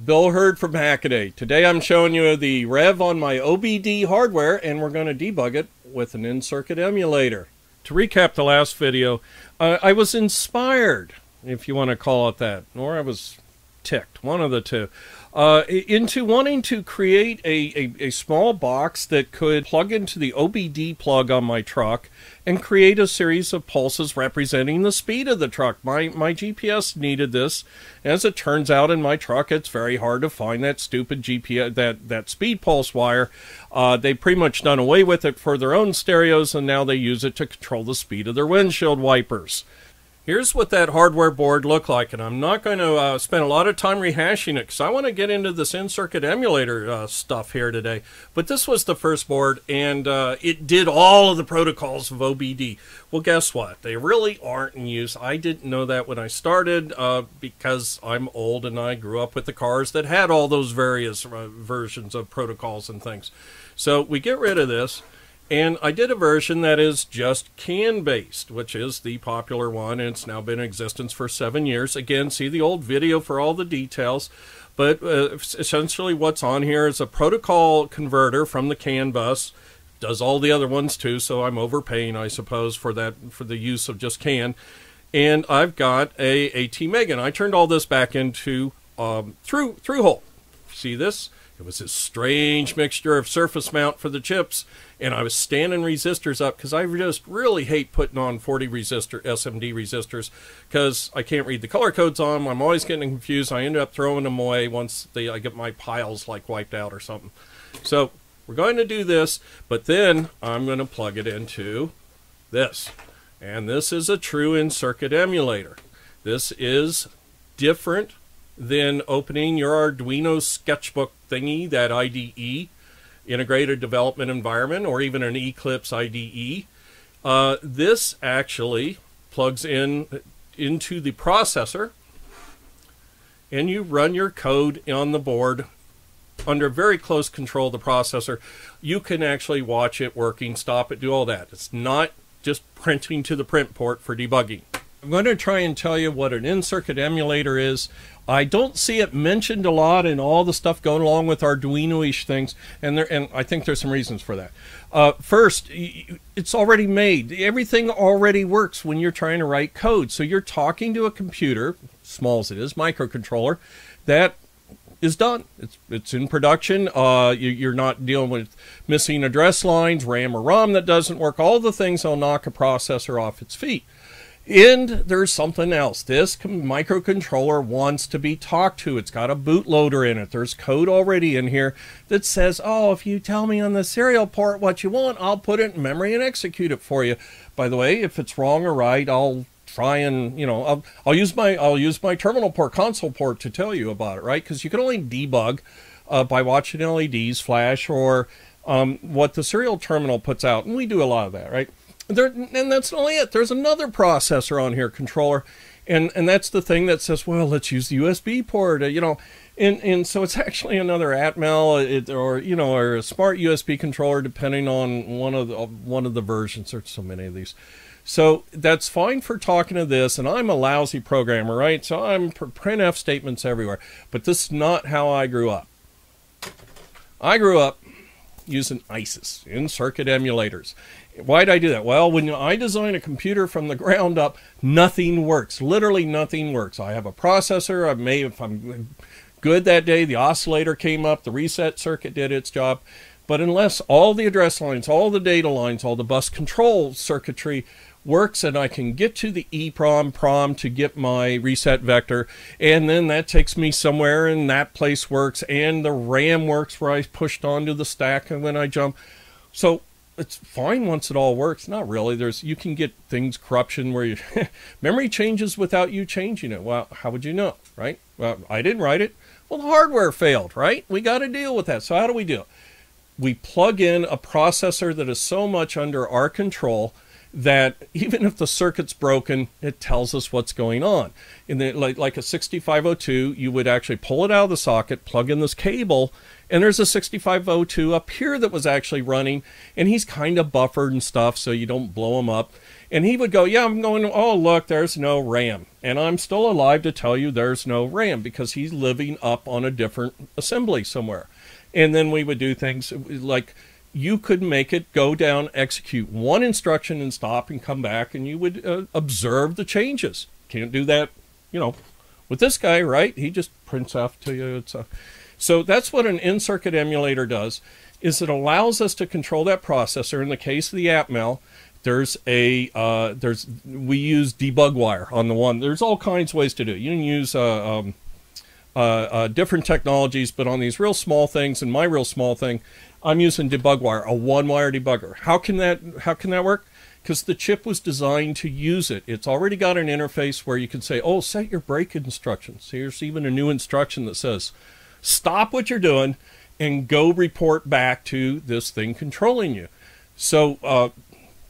Bil Herd from Hackaday. Today I'm showing you the rev on my OBDII hardware, and we're going to debug it with an in-circuit emulator. To recap the last video, I was inspired, if you want to call it that, or I was ticked, one of the two, into wanting to create a small box that could plug into the OBDII plug on my truck and create a series of pulses representing the speed of the truck. My GPS needed this. As it turns out, in my truck, it's very hard to find that stupid GPS, that speed pulse wire. They've pretty much done away with it for their own stereos, and now they use it to control the speed of their windshield wipers. Here's what that hardware board looked like, and I'm not going to spend a lot of time rehashing it because I want to get into this in-circuit emulator stuff here today. But this was the first board, and it did all of the protocols of OBDII. Well, guess what? They really aren't in use. I didn't know that when I started because I'm old and I grew up with the cars that had all those various versions of protocols and things. So we get rid of this. And I did a version that is just CAN-based, which is the popular one, and it's now been in existence for 7 years. Again, see the old video for all the details. But essentially what's on here is a protocol converter from the CAN bus. Does all the other ones too, so I'm overpaying, I suppose, for the use of just CAN. And I've got a ATmega, and I turned all this back into through-hole. See this? It was this strange mixture of surface mount for the chips, and I was standing resistors up because I just really hate putting on 40 resistor SMD resistors because I can't read the color codes on them. I'm always getting confused. I end up throwing them away once I get my piles like wiped out or something. So we're going to do this, but then I'm going to plug it into this. And this is a true in-circuit emulator. This is different than opening your Arduino sketchbook thingy, that IDE, Integrated Development Environment, or even an Eclipse IDE. This actually plugs into the processor, and you run your code on the board under very close control of the processor. You can actually watch it working, stop it, do all that. It's not just printing to the print port for debugging. I'm going to try and tell you what an in-circuit emulator is. I don't see it mentioned a lot in all the stuff going along with Arduino-ish things, and I think there's some reasons for that. First, it's already made. Everything already works when you're trying to write code. So you're talking to a computer, small as it is, microcontroller, that is done. It's in production. You're not dealing with missing address lines, RAM or ROM that doesn't work, all the things that'll knock a processor off its feet. And there's something else. This microcontroller wants to be talked to. It's got a bootloader in it. There's code already in here that says, oh, if you tell me on the serial port what you want, I'll put it in memory and execute it for you. By the way, if it's wrong or right, I'll try and, I'll use my terminal port, console port to tell you about it, right? Because you can only debug by watching LEDs flash or what the serial terminal puts out. And we do a lot of that, right? And that's not only it. There's another processor on here, controller, and that's the thing that says, well, let's use the USB port, and so it's actually another Atmel or a smart USB controller, depending on one of the versions. There's so many of these. So that's fine for talking to this, and I'm a lousy programmer, right? So I'm printf statements everywhere. But this is not how I grew up. I grew up using ICEs, in-circuit emulators. Why did I do that? Well, when I design a computer from the ground up, nothing works. Literally nothing works. I have a processor. If I'm good that day, the oscillator came up, the reset circuit did its job. But unless all the address lines, all the data lines, all the bus control circuitry works, and I can get to the EEPROM to get my reset vector, and then that takes me somewhere, and that place works, and the RAM works where I pushed onto the stack and when I jump. So it's fine once it all works. Not really. You can get things, corruption, where memory changes without you changing it. Well, how would you know, right? Well, I didn't write it. Well, the hardware failed, right? We got to deal with that. So how do we do it? We plug in a processor that is so much under our control that even if the circuit's broken, it tells us what's going on. In the, like a 6502, you would actually pull it out of the socket, plug in this cable, and there's a 6502 up here that was actually running, and he's kind of buffered and stuff so you don't blow him up. And he would go, yeah, I'm going, oh, look, there's no RAM. And I'm still alive to tell you there's no RAM because he's living up on a different assembly somewhere. And then we would do things like you could make it go down, execute one instruction and stop and come back, and you would observe the changes. Can't do that, you know, with this guy, right? He just prints off to you. So that's what an in-circuit emulator does, is it allows us to control that processor. In the case of the Atmel, we use debug wire on the one. There's all kinds of ways to do it. You can use different technologies, but on these real small things, and my real small thing, I'm using debug wire, a one-wire debugger. How can that work? Because the chip was designed to use it. It's already got an interface where you can say, oh, set your break instructions. Here's even a new instruction that says, stop what you're doing and go report back to this thing controlling you. So,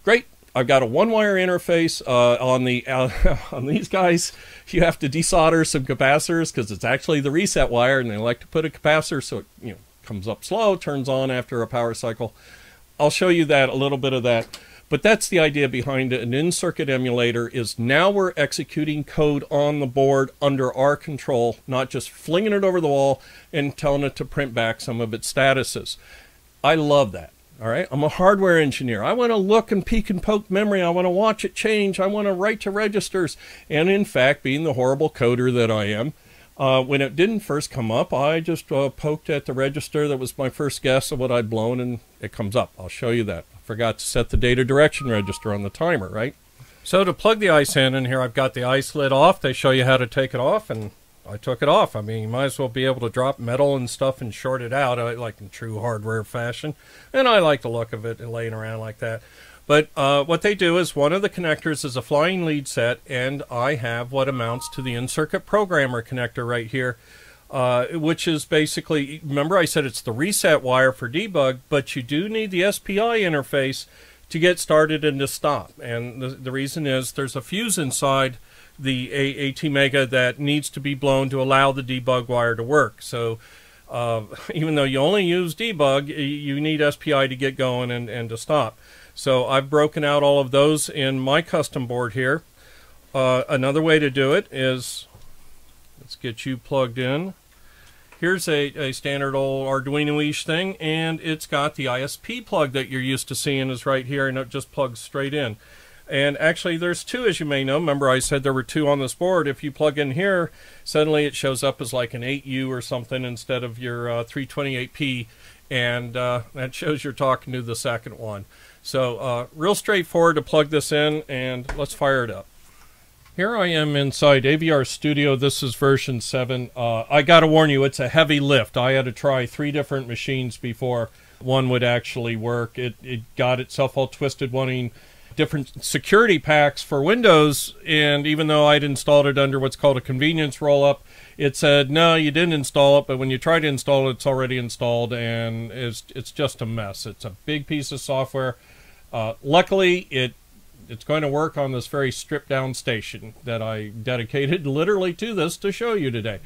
great. I've got a one-wire interface on these guys. You have to desolder some capacitors because it's actually the reset wire, and they like to put a capacitor so it comes up slow, turns on after a power cycle. I'll show you that, a little bit of that. But that's the idea behind an in-circuit emulator, is now we're executing code on the board under our control, not just flinging it over the wall and telling it to print back some of its statuses. I love that. All right, I'm a hardware engineer. I want to look and peek and poke memory. I want to watch it change. I want to write to registers. And in fact, being the horrible coder that I am, when it didn't first come up, I just poked at the register. That was my first guess of what I'd blown, and it comes up. I'll show you that. I forgot to set the data direction register on the timer, right? So to plug the ICE in here, I've got the ICE lid off. They show you how to take it off, and I took it off. I mean, you might as well be able to drop metal and stuff and short it out, like in true hardware fashion. And I like the look of it laying around like that. But what they do is one of the connectors is a flying lead set, and I have what amounts to the in-circuit programmer connector right here, which is basically, remember I said it's the reset wire for debug, but you do need the SPI interface to get started and to stop. And the reason is there's a fuse inside the AT-Mega that needs to be blown to allow the debug wire to work. So even though you only use debug, you need SPI to get going and to stop. So I've broken out all of those in my custom board here. Another way to do it is, let's get you plugged in. Here's a standard old Arduino-ish thing, and it's got the ISP plug that you're used to seeing is right here, and it just plugs straight in. And actually there's two, as you may know. Remember I said there were two on this board. If you plug in here, suddenly it shows up as like an 8U or something instead of your 328p, and that shows you're talking to the second one. So real straightforward to plug this in, and let's fire it up. Here I am inside AVR Studio. This is version 7. I got to warn you, it's a heavy lift. I had to try 3 different machines before one would actually work. It got itself all twisted wanting different security packs for Windows, and even though I'd installed it under what's called a convenience roll-up, it said, no, you didn't install it, but when you try to install it, it's already installed, and it's just a mess. It's a big piece of software. Luckily, it's going to work on this very stripped-down station that I dedicated literally to this to show you today.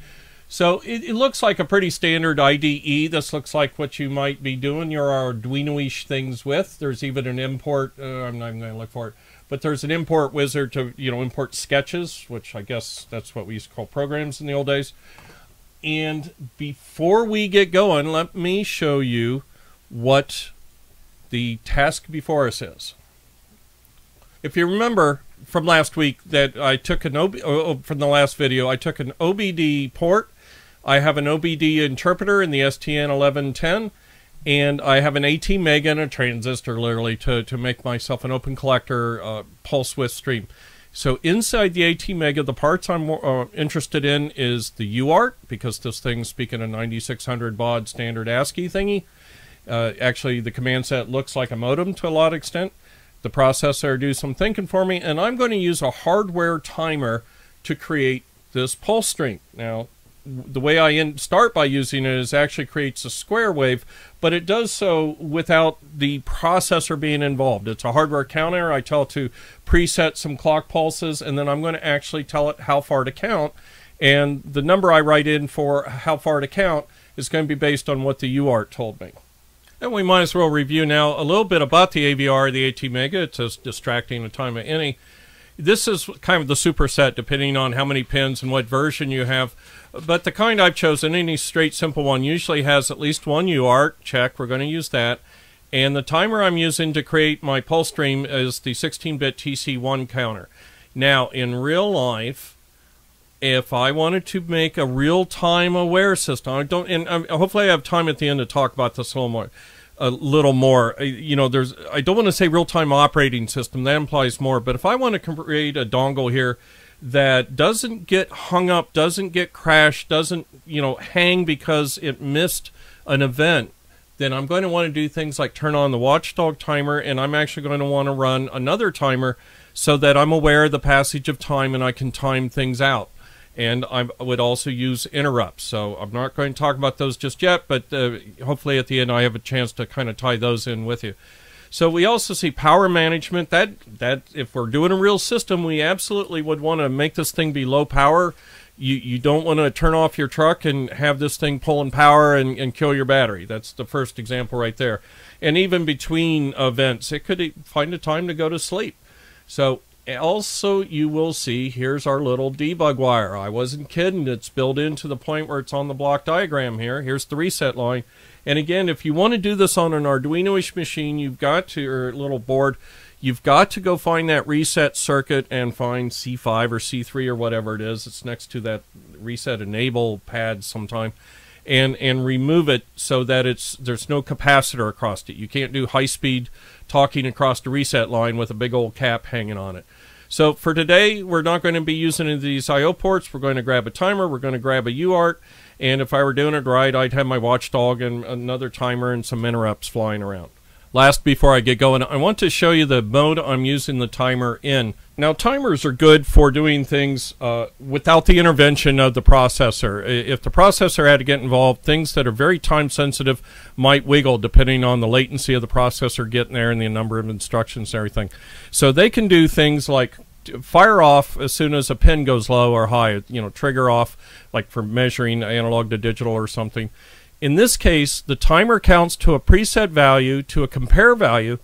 So it looks like a pretty standard IDE. This looks like what you might be doing your Arduino-ish things with. There's even an import, I'm not even going to look for it, but there's an import wizard to, import sketches, which I guess that's what we used to call programs in the old days. And before we get going, let me show you what the task before us is. If you remember from last week that I took from the last video, I took an OBDII port. I have an OBDII interpreter in the STN1110, and I have an AT-Mega and a transistor literally to make myself an open collector pulse width stream. So inside the AT-Mega, the parts I'm interested in is the UART, because this thing's speaking a 9600 baud standard ASCII thingy. Actually, the command set looks like a modem to a lot of extent. The processor do some thinking for me, and I'm going to use a hardware timer to create this pulse stream. Now, the way I start by using it is actually creates a square wave, but it does so without the processor being involved. It's a hardware counter. I tell it to preset some clock pulses, and then I'm going to actually tell it how far to count. And the number I write in for how far to count is going to be based on what the UART told me. And we might as well review now a little bit about the AVR, the AT Mega. It's as distracting a Time OBDII. This is kind of the superset, depending on how many pins and what version you have. But the kind I've chosen, any straight simple one, usually has at least one UART. Check, we're going to use that. And the timer I'm using to create my pulse stream is the 16-bit TC1 counter. Now, in real life, if I wanted to make a real-time aware system, hopefully I have time at the end to talk about this a little more. You know, I don't want to say real-time operating system, that implies more, but if I want to create a dongle here that doesn't get hung up, doesn't get crashed, doesn't, you know, hang because it missed an event, then I'm going to want to do things like turn on the watchdog timer, and I'm actually going to want to run another timer so that I'm aware of the passage of time and I can time things out. And I would also use interrupts. So I'm not going to talk about those just yet, but hopefully at the end I have a chance to kind of tie those in with you. So we also see power management. That if we're doing a real system, we absolutely would want to make this thing be low power. You don't want to turn off your truck and have this thing pulling power and kill your battery. That's the first example right there. And even between events, it could find a time to go to sleep. So also, you will see, here's our little debug wire. I wasn't kidding. It's built in to the point where it's on the block diagram here. Here's the reset line. And again, if you want to do this on an Arduino-ish machine, you've got to, or little board, you've got to go find that reset circuit and find C5 or C3 or whatever it is. It's next to that reset enable pad sometime. And remove it so that there's no capacitor across it. You can't do high-speed talking across the reset line with a big old cap hanging on it. So for today, we're not going to be using any of these I/O ports. We're going to grab a timer. We're going to grab a UART. And if I were doing it right, I'd have my watchdog and another timer and some interrupts flying around. Last, before I get going, I want to show you the mode I'm using the timer in. Now, timers are good for doing things without the intervention of the processor. If the processor had to get involved, things that are very time sensitive might wiggle depending on the latency of the processor getting there and the number of instructions and everything. So they can do things like fire off as soon as a pin goes low or high, you know, trigger off, like for measuring analog to digital or something. In this case, the timer counts to a preset value, to a compare value,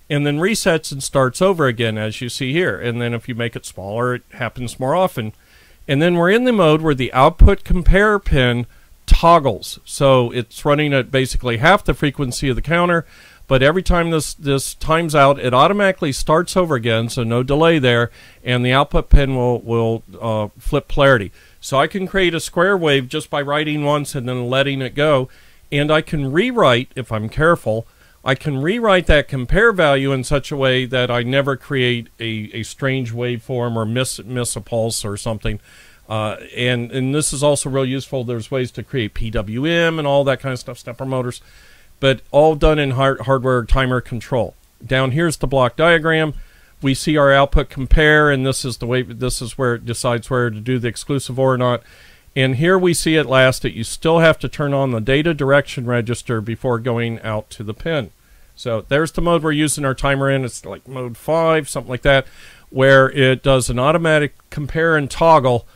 and then resets and starts over again, as you see here. And then if you make it smaller, it happens more often. And then we're in the mode where the output compare pin toggles. So it's running at basically half the frequency of the counter, but every time this times out, it automatically starts over again, so no delay there, and the output pin will flip polarity. So I can create a square wave just by writing once and then letting it go, and I can rewrite, if I'm careful, I can rewrite that compare value in such a way that I never create a strange waveform or miss a pulse or something. And this is also real useful. There's ways to create PWM and all that kind of stuff, stepper motors, but all done in hardware timer control. Down here's the block diagram. We see our output compare, and this is where it decides where to do the exclusive or not. And here we see at last that you still have to turn on the data direction register before going out to the pin. So there's the mode we're using our timer in. It's like mode 5, something like that, where it does an automatic compare and toggle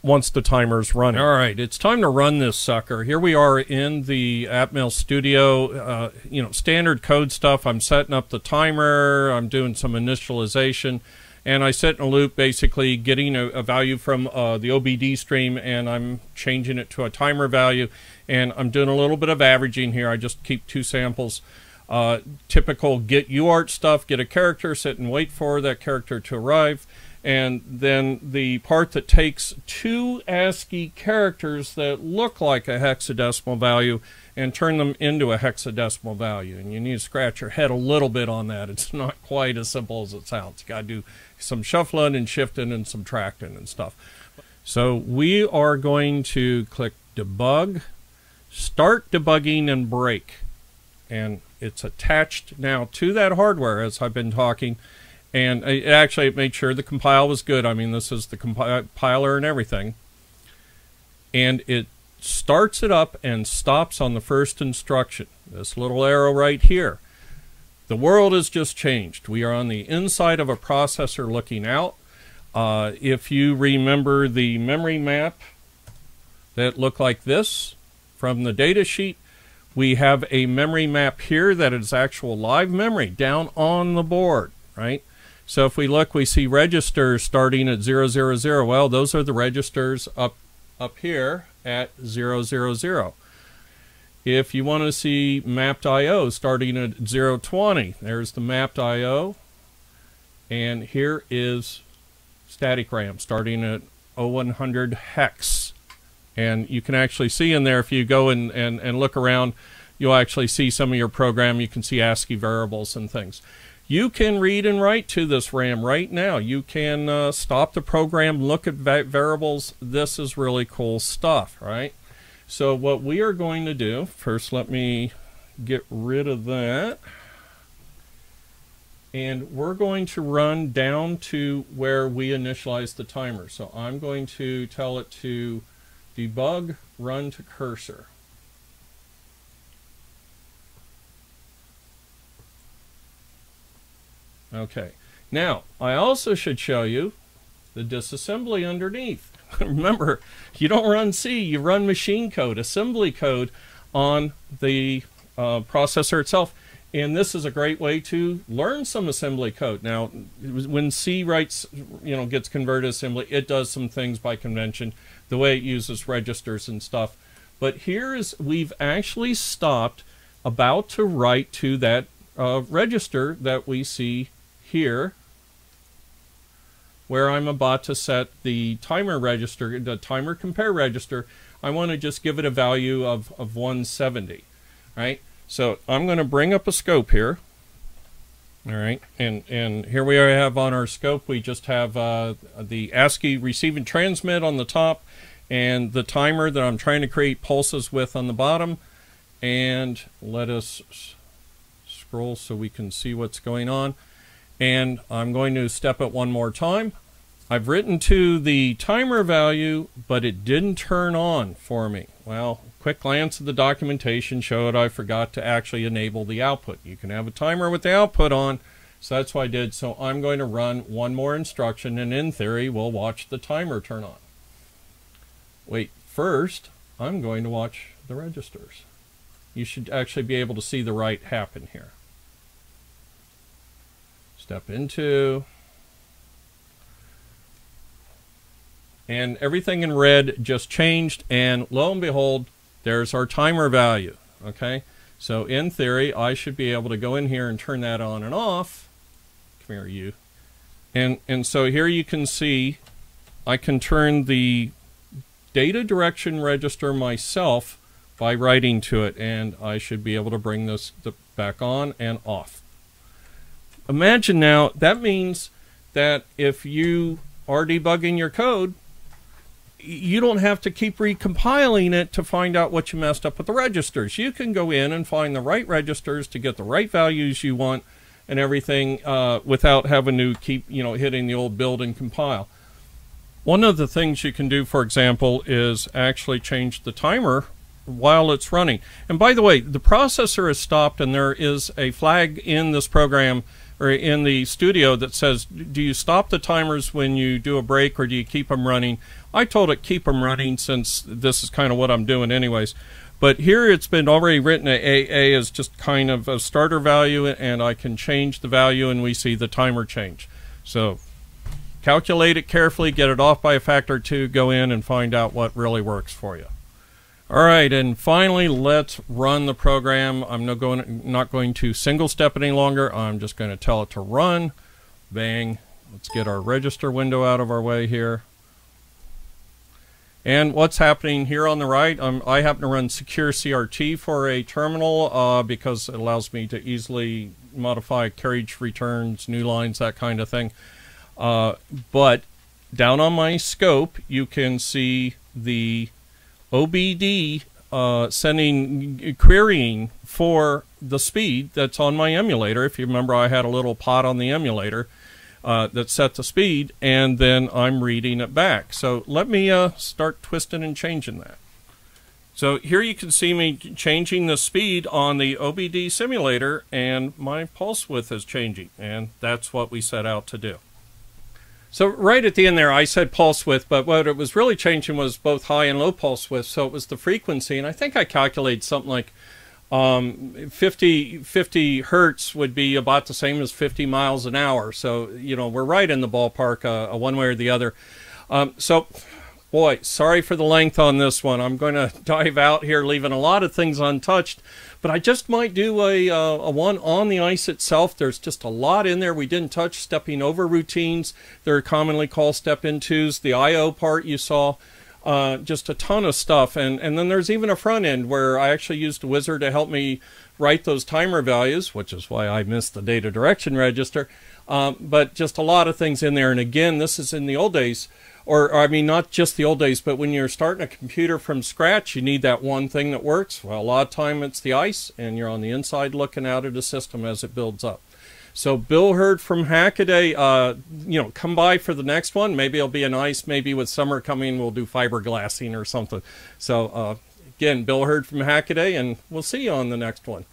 once the timer's running. All right, it's time to run this sucker. Here we are in the Atmel Studio, you know, standard code stuff. I'm setting up the timer, I'm doing some initialization, and I set in a loop basically getting a value from the OBD stream, and I'm changing it to a timer value, and I'm doing a little bit of averaging here. I just keep 2 samples. Typical get UART stuff, get a character, sit and wait for that character to arrive. And then the part that takes 2 ASCII characters that look like a hexadecimal value and turn them into a hexadecimal value. And you need to scratch your head a little bit on that. It's not quite as simple as it sounds. You got to do some shuffling and shifting and subtracting and stuff. So we are going to click debug, start debugging, and break. And it's attached now to that hardware as I've been talking. And it made sure the compile was good. I mean, this is the compiler and everything. And it starts it up and stops on the first instruction. This little arrow right here. The world has just changed. We are on the inside of a processor looking out. If you remember the memory map that looked like this from the data sheet, we have a memory map here that is actual live memory down on the board, right? So if we look, we see registers starting at 000. Well, those are the registers up here at 000. If you want to see mapped I/O starting at 020, there's the mapped I/O, and here is static RAM starting at 0100 hex. And you can actually see in there, if you go and look around, you'll actually see some of your program. You can see ASCII variables and things. You can read and write to this RAM right now. You can stop the program, look at variables. This is really cool stuff, right? So what we are going to do, first let me get rid of that. And we're going to run down to where we initialize the timer. So I'm going to tell it to debug run to cursor. Okay, now I also should show you the disassembly underneath. Remember, you don't run C, you run machine code, assembly code on the processor itself. And this is a great way to learn some assembly code. Now, when C writes, gets converted to assembly, it does some things by convention, the way it uses registers and stuff. But here is, we've actually stopped about to write to that register that we see here, where I'm about to set the timer register, the timer compare register. I want to just give it a value of 170, right? So I'm going to bring up a scope here. All right, and here we have on our scope, we just have the ASCII receive and transmit on the top, and the timer that I'm trying to create pulses with on the bottom. And let us scroll so we can see what's going on. And I'm going to step it one more time. I've written to the timer value, but it didn't turn on for me. Well, quick glance at the documentation showed I forgot to actually enable the output. You can have a timer with the output on, so that's what I did. So I'm going to run one more instruction, and in theory, we'll watch the timer turn on. Wait, first, I'm going to watch the registers. You should actually be able to see the write happen here. Step into, and everything in red just changed, and lo and behold, there's our timer value. Okay, so in theory, I should be able to go in here and turn that on and off. Come here, you. And so here you can see I can turn the data direction register myself by writing to it, and I should be able to bring this back on and off. Imagine now, that means that if you are debugging your code, you don't have to keep recompiling it to find out what you messed up with the registers. You can go in and find the right registers to get the right values you want and everything without having to keep hitting the old build and compile. One of the things you can do, for example, is actually change the timer while it's running. And by the way, the processor is stopped, and there is a flag in this program or in the studio that says, do you stop the timers when you do a break, or do you keep them running? I told it keep them running, since this is kind of what I'm doing anyways. But here it's been already written at AA as just kind of a starter value, and I can change the value, and we see the timer change. So calculate it carefully, get it off by a factor of 2, go in and find out what really works for you. All right, and finally, let's run the program. I'm not going to single step any longer. I'm just going to tell it to run. Bang. Let's get our register window out of our way here. And what's happening here on the right, I happen to run secure CRT for a terminal because it allows me to easily modify carriage returns, new lines, that kind of thing. But down on my scope, you can see the OBDII querying for the speed that's on my emulator. If you remember, I had a little pot on the emulator that set the speed, and then I'm reading it back. So let me start twisting and changing that. So here you can see me changing the speed on the OBDII simulator, and my pulse width is changing, and that's what we set out to do. So right at the end there I said pulse width, but what it was really changing was both high and low pulse width, so it was the frequency, and I think I calculated something like 50 hertz would be about the same as 50 miles an hour. So, you know, we're right in the ballpark, one way or the other. So, boy, sorry for the length on this one. I'm going to dive out here, leaving a lot of things untouched. But I just might do a one on the ICE itself. There's just a lot in there we didn't touch. Stepping over routines, they're commonly called step-in-twos. The I/O part you saw. Just a ton of stuff, and then there's even a front end where I actually used a wizard to help me write those timer values, which is why I missed the data direction register, but just a lot of things in there. And again, this is in the old days, or I mean not just the old days, but when you're starting a computer from scratch, you need that one thing that works. Well, a lot of time it's the ICE, and you're on the inside looking out at the system as it builds up. So Bil Herd from Hackaday, you know, come by for the next one. Maybe it'll be an ICE. Maybe with summer coming, we'll do fiberglassing or something. So again, Bil Herd from Hackaday, and we'll see you on the next one.